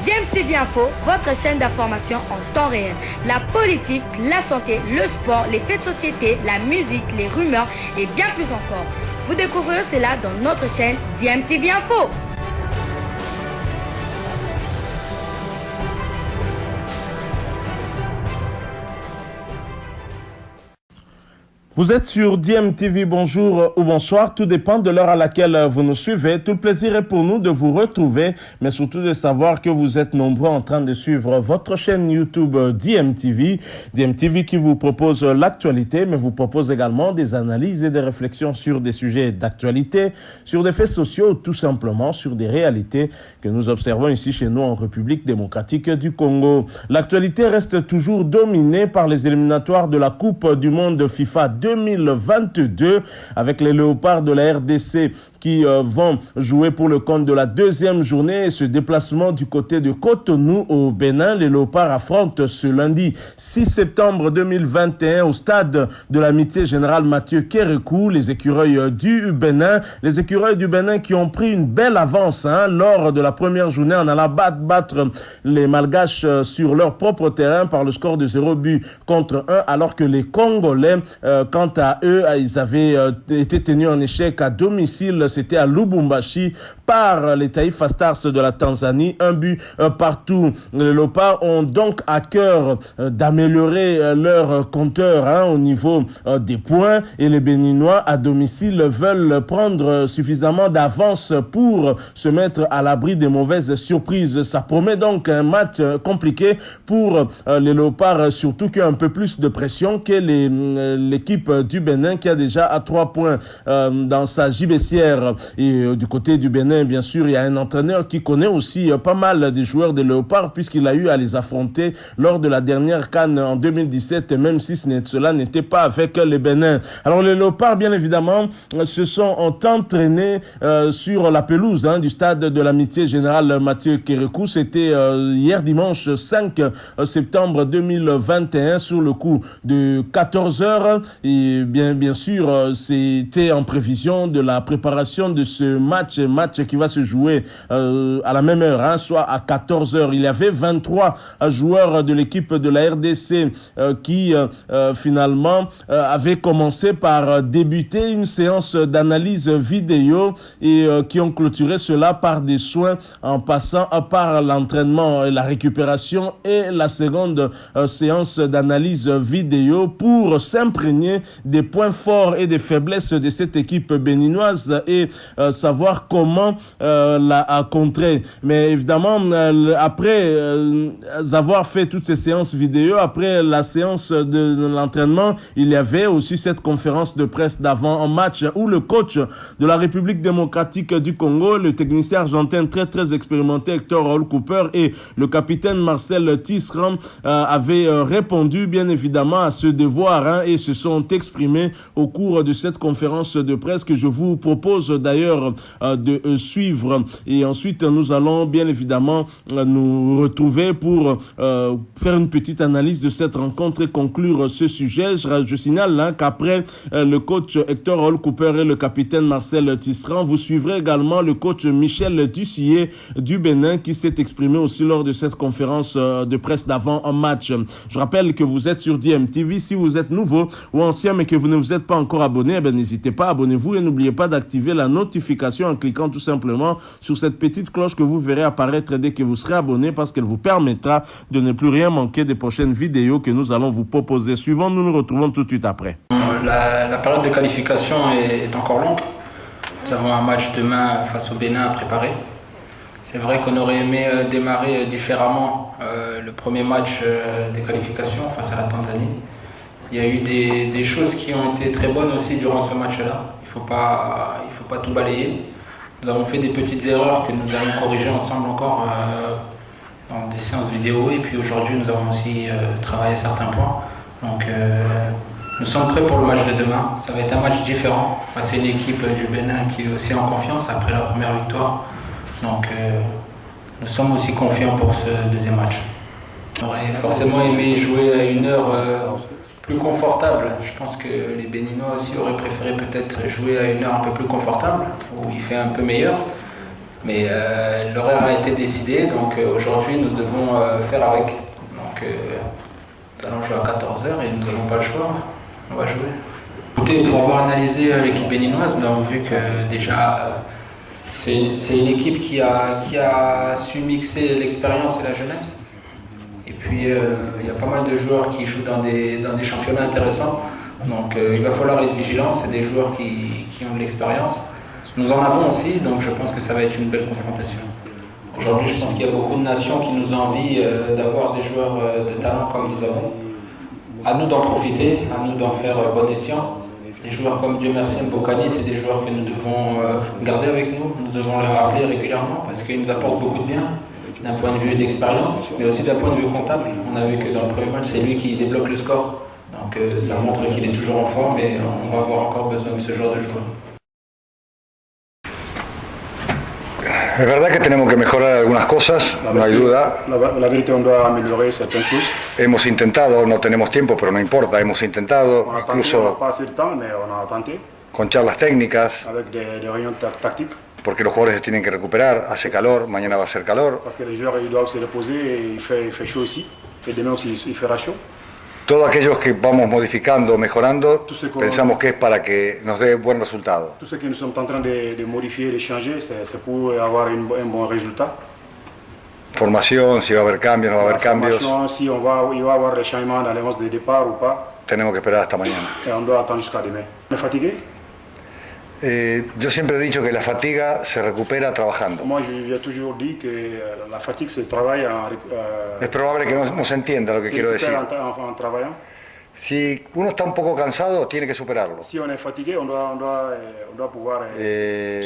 DMTV Info, votre chaîne d'information en temps réel. La politique, la santé, le sport, les faits de société, la musique, les rumeurs et bien plus encore. Vous découvrirez cela dans notre chaîne DMTV Info. Vous êtes sur DMTV, bonjour ou bonsoir, tout dépend de l'heure à laquelle vous nous suivez. Tout le plaisir est pour nous de vous retrouver, mais surtout de savoir que vous êtes nombreux en train de suivre votre chaîne YouTube DMTV. DMTV qui vous propose l'actualité, mais vous propose également des analyses et des réflexions sur des sujets d'actualité, sur des faits sociaux ou tout simplement sur des réalités que nous observons ici chez nous en République démocratique du Congo. L'actualité reste toujours dominée par les éliminatoires de la Coupe du Monde FIFA 2022 avec les Léopards de la RDC qui vont jouer pour le compte de la deuxième journée et ce déplacement du côté de Cotonou au Bénin. Les Léopards affrontent ce lundi 6 septembre 2021 au stade de l'Amitié Générale Mathieu Kérékou, les écureuils du Bénin. Les écureuils du Bénin qui ont pris une belle avance lors de la première journée en allant battre les Malgaches sur leur propre terrain par le score de 0 but contre 1 alors que les Congolais quant à eux, ils avaient été tenus en échec à domicile. C'était à Lubumbashi par les Taifa Stars de la Tanzanie. Un but partout. Les Léopards ont donc à cœur d'améliorer leur compteur au niveau des points. Et les Béninois à domicile veulent prendre suffisamment d'avance pour se mettre à l'abri des mauvaises surprises. Ça promet donc un match compliqué pour les Léopards, surtout qu'il y a un peu plus de pression que l'équipe du Bénin qui a déjà à 3 points dans sa gibecière. Et du côté du Bénin, bien sûr, il y a un entraîneur qui connaît aussi pas mal des joueurs des Léopards puisqu'il a eu à les affronter lors de la dernière CAN en 2017, même si cela n'était pas avec les Bénins. Alors les Léopards, bien évidemment, se sont entraînés sur la pelouse du stade de l'Amitié Générale Mathieu Kérékou. C'était hier dimanche 5 septembre 2021 sur le coup de 14h. Et bien sûr, c'était en prévision de la préparation de ce match qui va se jouer à la même heure, soit à 14h. Il y avait 23 joueurs de l'équipe de la RDC qui finalement avaient commencé par débuter une séance d'analyse vidéo et qui ont clôturé cela par des soins en passant par l'entraînement et la récupération et la seconde séance d'analyse vidéo pour s'imprégner des points forts et des faiblesses de cette équipe béninoise et savoir comment la contrer. Mais évidemment, après avoir fait toutes ces séances vidéo, après la séance de l'entraînement, il y avait aussi cette conférence de presse d'avant un match où le coach de la République démocratique du Congo, le technicien argentin très expérimenté Hector Raoul Cooper et le capitaine Marcel Tisserand avaient répondu bien évidemment à ce devoir et se sont exprimés au cours de cette conférence de presse que je vous propose d'ailleurs de suivre. Et ensuite, nous allons bien évidemment nous retrouver pour faire une petite analyse de cette rencontre et conclure ce sujet. Je signale qu'après le coach Hector Raoul Cooper et le capitaine Marcel Tisserand, vous suivrez également le coach Michel Dussier du Bénin qui s'est exprimé aussi lors de cette conférence de presse d'avant un match. Je rappelle que vous êtes sur DMTV. Si vous êtes nouveau ou ancien mais que vous ne vous êtes pas encore abonné, n'hésitez pas, abonnez-vous et n'oubliez pas d'activer la notification en cliquant tout simplement sur cette petite cloche que vous verrez apparaître dès que vous serez abonné parce qu'elle vous permettra de ne plus rien manquer des prochaines vidéos que nous allons vous proposer. Suivant, nous nous retrouvons tout de suite après. La période de qualification est encore longue. Nous avons un match demain face au Bénin à préparer. C'est vrai qu'on aurait aimé démarrer différemment le premier match des qualifications face à la Tanzanie. Il y a eu des choses qui ont été très bonnes aussi durant ce match-là. Il faut pas tout balayer. Nous avons fait des petites erreurs que nous allons corriger ensemble encore dans des séances vidéo. Et puis aujourd'hui, nous avons aussi travaillé certains points. Donc nous sommes prêts pour le match de demain. Ça va être un match différent face à une équipe du Bénin qui est aussi en confiance après la première victoire. Donc nous sommes aussi confiants pour ce deuxième match. On aurait forcément aimé jouer à une heure plus confortable. Je pense que les Béninois aussi auraient préféré peut-être jouer à une heure un peu plus confortable, où il fait un peu meilleur. Mais l'horaire a été décidé, donc aujourd'hui nous devons faire avec. Donc nous allons jouer à 14 h et nous n'avons pas le choix, on va jouer. Écoutez, pour avoir analysé l'équipe béninoise, nous avons vu que déjà c'est une équipe qui a su mixer l'expérience et la jeunesse. Et puis il y a pas mal de joueurs qui jouent dans des championnats intéressants. Donc il va falloir être vigilant, c'est des joueurs qui ont de l'expérience. Nous en avons aussi, donc je pense que ça va être une belle confrontation. Aujourd'hui, je pense qu'il y a beaucoup de nations qui nous envient d'avoir des joueurs de talent comme nous avons. À nous d'en profiter, à nous d'en faire bon escient. Des joueurs comme Dieu merci Mbokani, c'est des joueurs que nous devons garder avec nous. Nous devons les rappeler régulièrement parce qu'ils nous apportent beaucoup de bien, d'un point de vue d'expérience, mais aussi d'un point de vue comptable. On a vu que dans le premier match, c'est lui qui débloque le score. Donc ça montre qu'il est toujours en forme et on va avoir encore besoin de ce genre de joueurs. Es verdad que tenemos que mejorar algunas cosas, no hay duda. La vérité, on doit améliorer certaines choses. Hemos intentado, no tenemos tiempo, pero no importa, hemos intentado, On n'a incluso pas assez de temps, mais on a tenté con charlas técnicas, avec des réunions tactiques. porque los jugadores se tienen que recuperar, hace calor, mañana va a hacer calor. Parce que les joueurs ils doivent se reposer et il fait chaud aussi. Et demain aussi il fera chaud. Todos aquellos que vamos modificando, mejorando, Tout ce qu'on- pensamos que es para que nos dé buen resultado. Tout ce que nous sommes en train de modifier, de changer, c'est pour avoir un bon résultat. Formación, si va a haber cambios, no va a haber La cambios, formation, si il va y avoir des changements dans les 11 de départ ou pas, tenemos que esperar hasta mañana. et on doit attendre jusqu'à demain. On est fatigué. Yo siempre he dicho que la fatiga se recupera trabajando. Moi, j'ai toujours dit que la fatigue se travaille Es probable que no se entienda lo que se quiero decir. récupère en travaillant. Si uno está un poco cansado, tiene que superarlo. Si on est fatigué, on doit pouvoir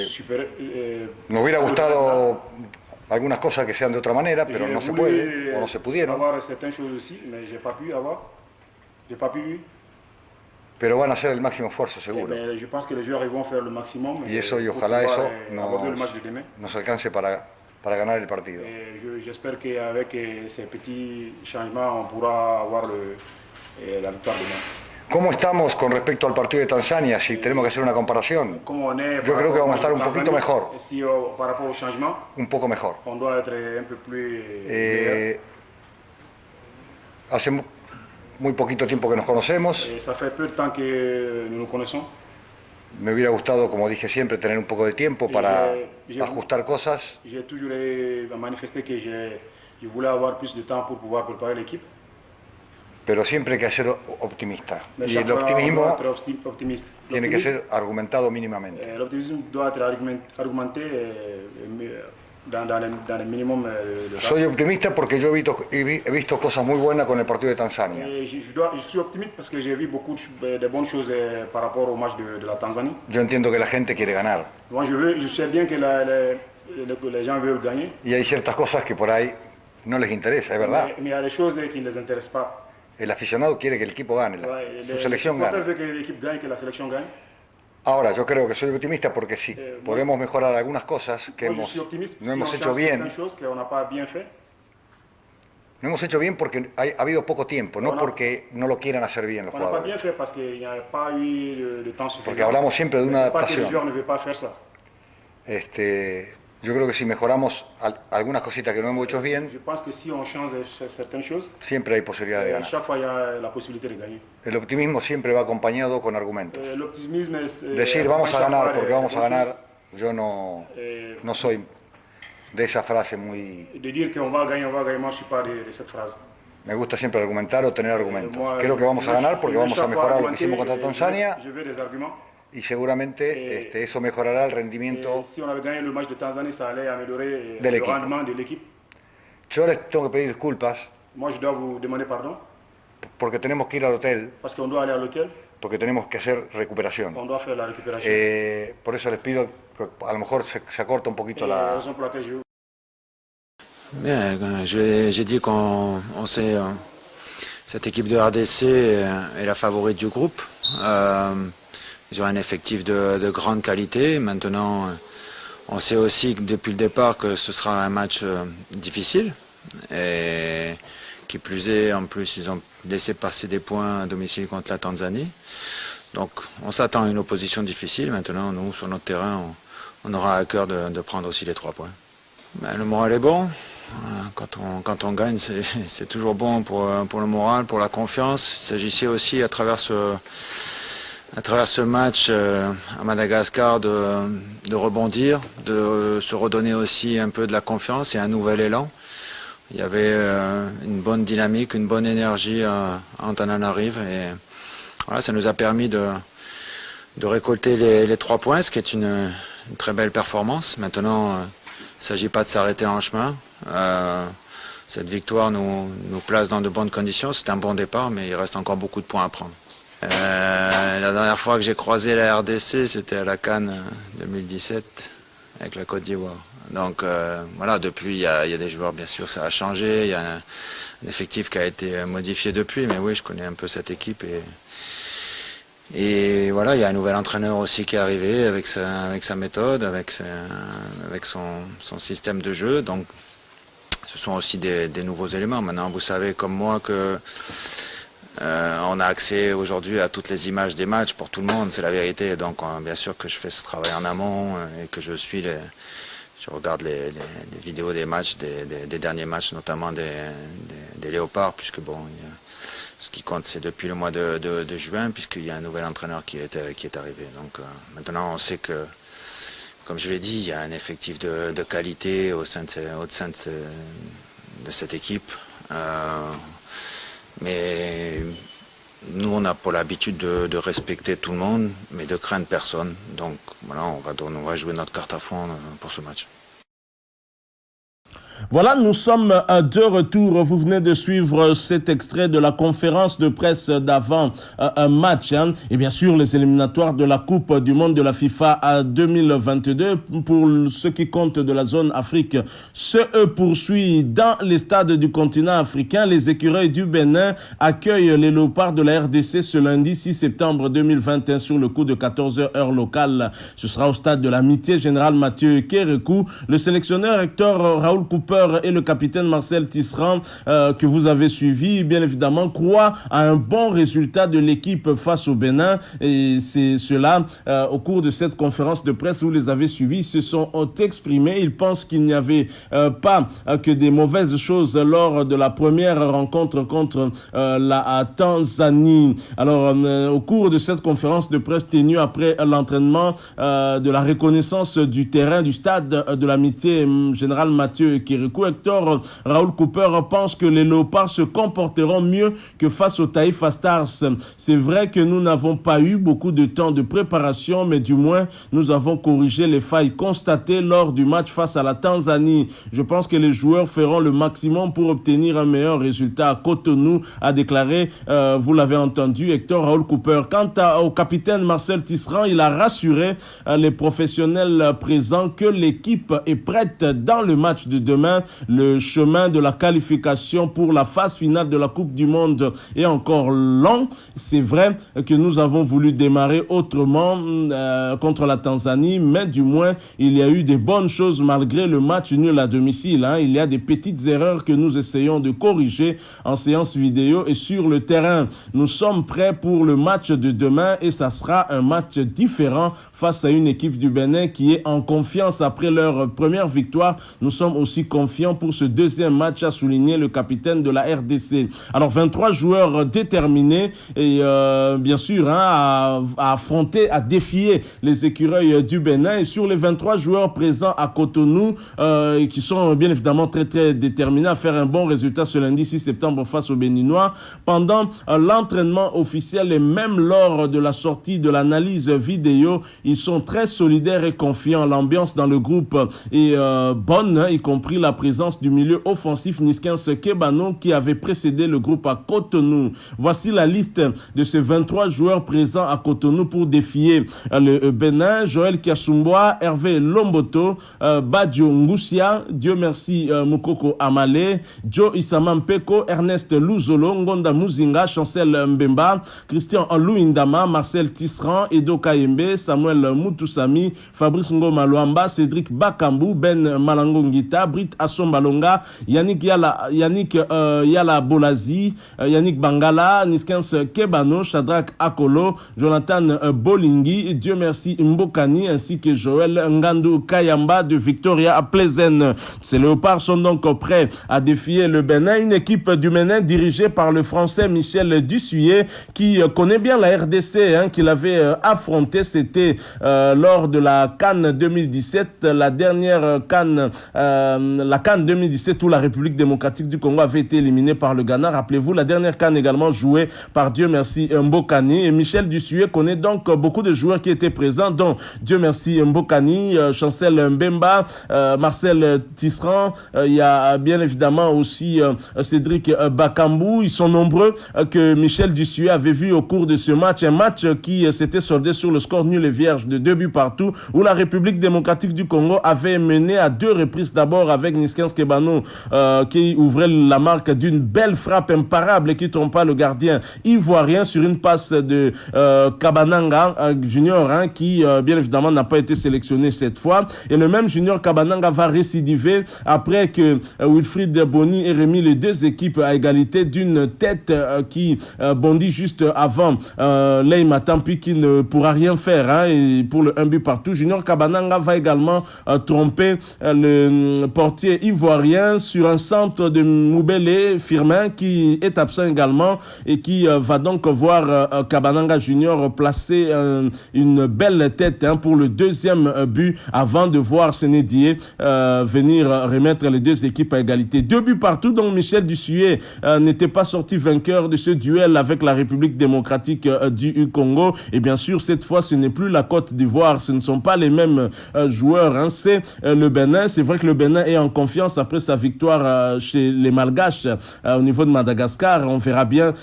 superar. Nos hubiera gustado algunas cosas que sean de otra manera, pero no se puede o no se pudieron. avoir certaines choses aussi, mais j'ai pas pu avoir. J'ai pas pu. Pero van a hacer el máximo esfuerzo, seguro. Mais je pense que les joueurs ils vont faire le maximum. Y eso, y pour ojalá pouvoir, eso aborder le match de demain. nos alcance para ganar el partido. J'espère qu'avec ces petits changements, on pourra avoir la victoire demain. ¿Cómo estamos con respecto al partido de Tanzania? Si tenemos que hacer una comparación, Como on est yo par creo que rapport vamos a estar au un poquito Tanzanie, mejor, si, par rapport au changement, un poco mejor. on doit être un peu plus. meilleur. Hace muy poquito tiempo que nos conocemos. Et ça fait peu de temps que nous nous connaissons. Me hubiera gustado, como dije siempre, tener un poco de tiempo para ajustar cosas. J'ai toujours manifesté que je voulais avoir plus de temps pour pouvoir préparer l'équipe. Pero siempre hay que ser optimista. Mais Y chaque el fois, on optimismo doit être optimiste. tiene que ser argumentado mínimamente. L'optimisme doit être argumenté dans le minimum de temps. Soy optimista porque yo he visto cosas muy buenas con el partido de Tanzania. Et je suis optimiste parce que j'ai vu beaucoup de bonnes choses par rapport au match de la Tanzanie. Yo entiendo que la gente quiere ganar. Moi, je sais bien que les gens veulent gagner. Y hay ciertas cosas que por ahí no les interesa, es verdad. Mais il y a des choses qui ne les intéressent pas. El aficionado quiere que el equipo gane, su selección Les gane. veulent que l'équipe gagne, que la sélection gagne. Ahora, yo creo que soy optimista porque sí, podemos mejorar algunas cosas que Moi, je suis optimiste. no hemos si on hecho change bien. certaines choses qu'on n'a pas bien fait. No hemos hecho bien porque ha habido poco tiempo, no porque no lo quieran hacer bien los On n'a pas bien jugadores. fait parce qu'il n'y a pas eu de temps suffisant. Porque hablamos siempre de Mais una c'est pas que les adaptación. joueurs ne veulent pas faire ça. Yo creo que si mejoramos algunas cositas que no hemos hecho bien, Je pense que si on change certaines choses, siempre hay posibilidad de ganar. chaque fois il y a la possibilité de gagner. El optimismo siempre va acompañado con argumentos. L'optimisme Decir vamos a ganar porque vamos a ganar, yo no Eh, soy de esa frase muy... De dire qu'on va gagner, moi je ne suis pas de cette phrase. Me gusta siempre argumentar o tener argumentos. Moi, Creo que vamos a ganar porque vamos a chaque fois mejorar lo que argumenter, hicimos contra Tanzania Je veux des arguments. y seguramente eso mejorará el rendimiento. Et si on avait gagné le match de Tanzanie, ça allait améliorer De le l'équipe. rendement de l'équipe. Yo les tengo que pedir disculpas Moi, je dois vous demander pardon porque tenemos que ir al hotel, parce qu'on doit aller à l'hôtel, porque tenemos que hacer recuperación. on doit faire la récupération. Por eso les pido, que a lo mejor se acorta un poquito Et la la... raison pour laquelle je Bien, j'ai dit qu'on sait cette équipe de RDC est la favorite du groupe. Ils ont un effectif de grande qualité. Maintenant, on sait aussi que depuis le départ que ce sera un match difficile. Et qui plus est, en plus, ils ont laissé passer des points à domicile contre la Tanzanie. Donc, on s'attend à une opposition difficile. Maintenant, nous, sur notre terrain, on aura à cœur de prendre aussi les 3 points. Ben, le moral est bon. Quand on gagne, c'est toujours bon pour le moral, pour la confiance. Il s'agissait aussi à travers ce match à Madagascar de rebondir, de se redonner aussi un peu de la confiance et un nouvel élan. Il y avait une bonne dynamique, une bonne énergie à Antananarive et voilà, ça nous a permis de récolter les 3 points, ce qui est une très belle performance. Maintenant, il ne s'agit pas de s'arrêter en chemin. Cette victoire nous place dans de bonnes conditions. C'est un bon départ, mais il reste encore beaucoup de points à prendre. La dernière fois que j'ai croisé la RDC, c'était à la CAN 2017 avec la Côte d'Ivoire. Donc voilà, depuis il y a des joueurs, bien sûr, ça a changé. Il y a un effectif qui a été modifié depuis, mais oui, je connais un peu cette équipe et voilà, il y a un nouvel entraîneur aussi qui est arrivé avec sa méthode, avec son système de jeu. Donc ce sont aussi des nouveaux éléments. Maintenant, vous savez comme moi que on a accès aujourd'hui à toutes les images des matchs pour tout le monde, c'est la vérité. Donc bien sûr que je fais ce travail en amont et que je regarde les vidéos des matchs, des derniers matchs, notamment des Léopards, puisque bon, ce qui compte c'est depuis le mois de juin, puisqu'il y a un nouvel entraîneur qui est arrivé. Donc maintenant on sait que, comme je l'ai dit, il y a un effectif de qualité au sein de cette équipe. Mais nous, on a pour l'habitude de respecter tout le monde, mais de craindre personne. Donc voilà, on va jouer notre carte à fond pour ce match. Voilà, nous sommes de retour. Vous venez de suivre cet extrait de la conférence de presse d'avant un match. Et bien sûr, les éliminatoires de la Coupe du Monde de la FIFA à 2022 pour ceux qui comptent de la zone Afrique se poursuit dans les stades du continent africain. Les écureuils du Bénin accueillent les léopards de la RDC ce lundi 6 septembre 2021 sur le coup de 14h heure locale. Ce sera au stade de l'Amitié Général Mathieu Kérékou. Le sélectionneur Hector Raoul Cooper et le capitaine Marcel Tisserand que vous avez suivi, bien évidemment, croient à un bon résultat de l'équipe face au Bénin. Et c'est cela, au cours de cette conférence de presse, vous les avez suivis, ils se sont exprimés. Ils pensent qu'il n'y avait pas que des mauvaises choses lors de la première rencontre contre la Tanzanie. Alors, au cours de cette conférence de presse tenue après l'entraînement de la reconnaissance du terrain du stade de l'Amitié Général Mathieu Kérékou, Hector Raoul Cooper pense que les Léopards se comporteront mieux que face au Taifa Stars. C'est vrai que nous n'avons pas eu beaucoup de temps de préparation, mais du moins nous avons corrigé les failles constatées lors du match face à la Tanzanie. Je pense que les joueurs feront le maximum pour obtenir un meilleur résultat à Cotonou, a déclaré, vous l'avez entendu, Hector Raoul Cooper. Quant au capitaine Marcel Tisserand, il a rassuré les professionnels présents que l'équipe est prête dans le match de demain. Le chemin de la qualification pour la phase finale de la Coupe du Monde est encore long. C'est vrai que nous avons voulu démarrer autrement contre la Tanzanie, mais du moins, il y a eu des bonnes choses malgré le match nul à domicile. Il y a des petites erreurs que nous essayons de corriger en séance vidéo et sur le terrain. Nous sommes prêts pour le match de demain et ça sera un match différent face à une équipe du Bénin qui est en confiance après leur première victoire. Nous sommes aussi confiant pour ce deuxième match, a souligné le capitaine de la RDC. Alors 23 joueurs déterminés et bien sûr à affronter, à défier les écureuils du Bénin. Et sur les 23 joueurs présents à Cotonou qui sont bien évidemment très très déterminés à faire un bon résultat ce lundi 6 septembre face aux Béninois, pendant l'entraînement officiel et même lors de la sortie de l'analyse vidéo, ils sont très solidaires et confiants. L'ambiance dans le groupe est bonne, y compris la présence du milieu offensif Niskens Kebano qui avait précédé le groupe à Cotonou. Voici la liste de ces 23 joueurs présents à Cotonou pour défier le Bénin. Joël Kiasumboa, Hervé Lomboto, Badio Ngoussia, Dieu merci Mukoko Amale, Joe Isama Mpeko, Ernest Luzolo, Ngonda Muzinga, Chancel Mbemba, Christian Louindama, Marcel Tisserand, Edo Kayembe, Samuel Mutusami, Fabrice Ngoma Luamba, Cédric Bakambu, Ben Malangongita, Britt Assombalonga, Yannick Yala Bolazi, Yannick Bangala, Niskens Kebano, Shadrach Akolo, Jonathan Bolingi, Dieu merci Mbokani, ainsi que Joël Ngandou Kayamba de Victoria à Plezen. Ces léopards sont donc prêts à défier le Bénin, une équipe du Bénin dirigée par le Français Michel Dussuyer qui connaît bien la RDC, qu'il avait affronté, c'était lors de la CAN 2017, la dernière CAN, la CAN 2017 où la République démocratique du Congo avait été éliminée par le Ghana. Rappelez-vous, la dernière CAN également jouée par Dieu merci Mbokani, et Michel Dussuyer connaît donc beaucoup de joueurs qui étaient présents, dont Dieu merci Mbokani, Chancel Mbemba, Marcel Tisserand, il y a bien évidemment aussi Cédric Bakambou. Ils sont nombreux que Michel Dussuyer avait vu au cours de ce match, un match qui s'était soldé sur le score nul et vierge de 2 buts partout, où la République démocratique du Congo avait mené à 2 reprises, d'abord avec Niskens Kebano qui ouvrait la marque d'une belle frappe imparable et qui trompa le gardien ivoirien sur une passe de Kabananga Junior, qui bien évidemment n'a pas été sélectionné cette fois, et le même Junior Kabananga va récidiver après que Wilfried Boni ait remis les deux équipes à égalité d'une tête qui bondit juste avant Leïma Tampi qui ne pourra rien faire, et pour le 1 but partout. Junior Kabananga va également tromper le portier ivoirien sur un centre de Moubele Firmin qui est absent également, et qui va donc voir Kabananga Junior placer une belle tête pour le deuxième but avant de voir Sénédié venir remettre les deux équipes à égalité. 2 buts partout, donc Michel Dussuyer n'était pas sorti vainqueur de ce duel avec la République démocratique du Congo. Et bien sûr, cette fois, ce n'est plus la Côte d'Ivoire, ce ne sont pas les mêmes joueurs, c'est le Bénin. C'est vrai que le Bénin est en confiance après sa victoire chez les Malgaches au niveau de Madagascar. On verra bien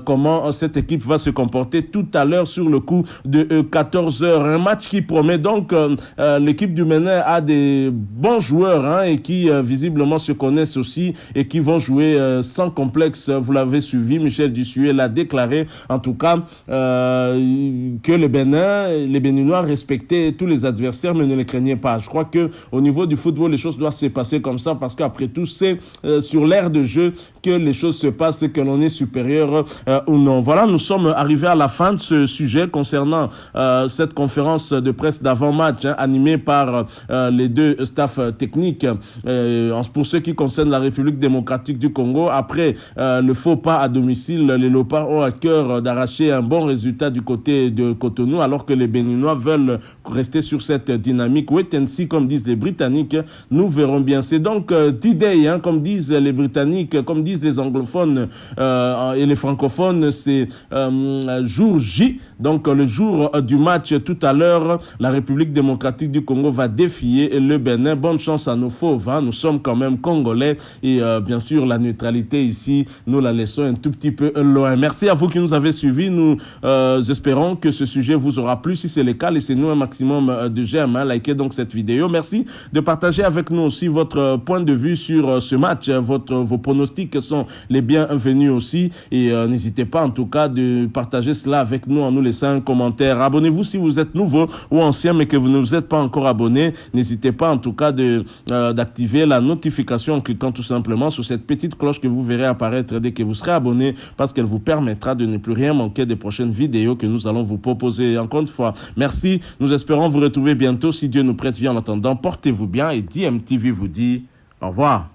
comment cette équipe va se comporter tout à l'heure sur le coup de 14h. Un match qui promet donc, l'équipe du Bénin a des bons joueurs et qui visiblement se connaissent aussi et qui vont jouer sans complexe. Vous l'avez suivi, Michel Dussuyer l'a déclaré en tout cas, que les Béninois respectaient tous les adversaires mais ne les craignaient pas. Je crois que au niveau du football, les choses doivent se passer comme ça, parce qu'après tout, c'est sur l'aire de jeu que les choses se passent et que l'on est supérieur ou non. Voilà, nous sommes arrivés à la fin de ce sujet concernant cette conférence de presse d'avant-match animée par les deux staffs techniques. Pour ce qui concerne la République démocratique du Congo, après le faux pas à domicile, les Léopards ont à cœur d'arracher un bon résultat du côté de Cotonou, alors que les Béninois veulent rester sur cette dynamique. Wait and see, comme disent les Britanniques, nous verrons bien. C'est donc D-Day, comme disent les Britanniques, comme disent les anglophones et les francophones, c'est jour J, donc le jour du match tout à l'heure. La République démocratique du Congo va défier le Bénin. Bonne chance à nos fauves, nous sommes quand même congolais, et bien sûr la neutralité ici, nous la laissons un tout petit peu loin. Merci à vous qui nous avez suivis. Nous espérons que ce sujet vous aura plu. Si c'est le cas, laissez-nous un maximum de j'aime, likez donc cette vidéo. Merci de partager avec nous aussi votre point de vue sur ce match. Vos pronostics sont les bienvenus aussi, et n'hésitez pas en tout cas de partager cela avec nous en nous laissant un commentaire. Abonnez-vous si vous êtes nouveau ou ancien mais que vous ne vous êtes pas encore abonné. N'hésitez pas en tout cas d'activer la notification en cliquant tout simplement sur cette petite cloche que vous verrez apparaître dès que vous serez abonné, parce qu'elle vous permettra de ne plus rien manquer des prochaines vidéos que nous allons vous proposer. Encore une fois, merci. Nous espérons vous retrouver bientôt si Dieu nous prête vie. En attendant, portez-vous bien, et DMTV vous dit au revoir.